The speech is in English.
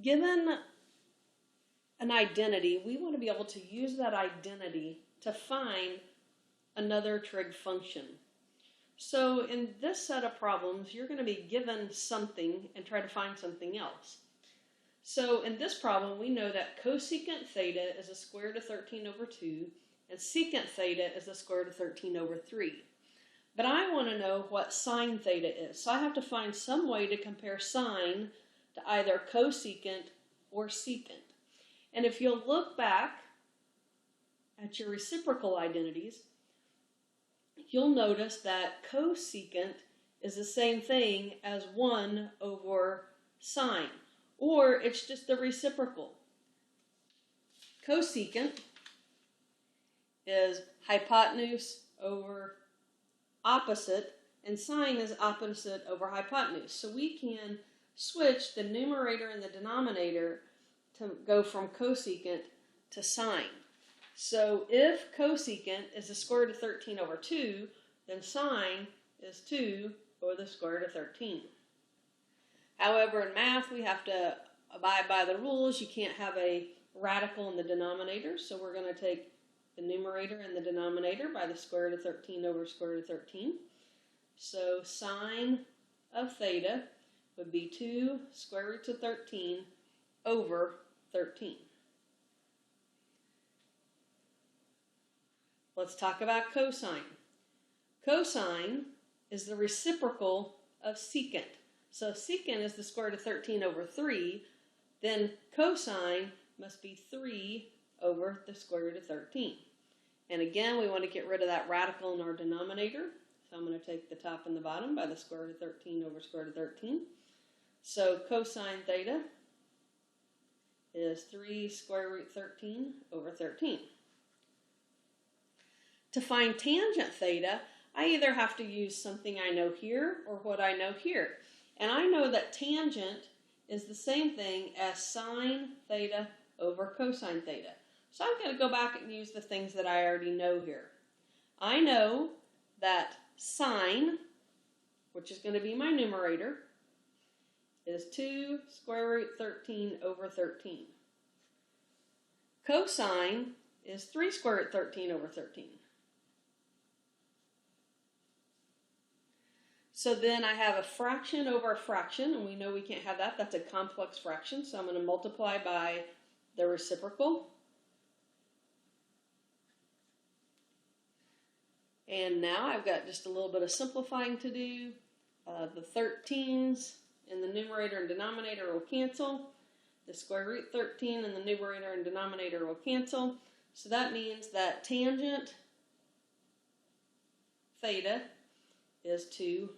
Given an identity, we want to be able to use that identity to find another trig function. So in this set of problems, you're going to be given something and try to find something else. So in this problem, we know that cosecant theta is the square root of 13 over 2, and secant theta is the square root of 13 over 3. But I want to know what sine theta is. So I have to find some way to compare sine to either cosecant or secant. And if you'll look back at your reciprocal identities, you'll notice that cosecant is the same thing as 1 over sine, or it's just the reciprocal. Cosecant is hypotenuse over opposite, and sine is opposite over hypotenuse. So we can switch the numerator and the denominator to go from cosecant to sine. So if cosecant is the square root of 13 over 2, then sine is 2 over the square root of 13. However, in math, we have to abide by the rules. You can't have a radical in the denominator, so we're going to take the numerator and the denominator by the square root of 13 over square root of 13. So sine of theta would be 2 square roots of 13 over 13. Let's talk about cosine. Cosine is the reciprocal of secant. So if secant is the square root of 13 over 3, then cosine must be 3 over the square root of 13. And again, we want to get rid of that radical in our denominator. So I'm going to take the top and the bottom by the square root of 13 over square root of 13. So cosine theta is 3 square root 13 over 13. To find tangent theta, I either have to use something I know here or what I know here. And I know that tangent is the same thing as sine theta over cosine theta. So I'm going to go back and use the things that I already know here. I know that sine, which is going to be my numerator, is 2 square root 13 over 13. Cosine is 3 square root 13 over 13. So then I have a fraction over a fraction, and we know we can't have that. That's a complex fraction, so I'm going to multiply by the reciprocal. And now I've got just a little bit of simplifying to do. The 13s in the numerator and denominator will cancel. The square root 13 in the numerator and denominator will cancel. So that means that tangent theta is 2/3.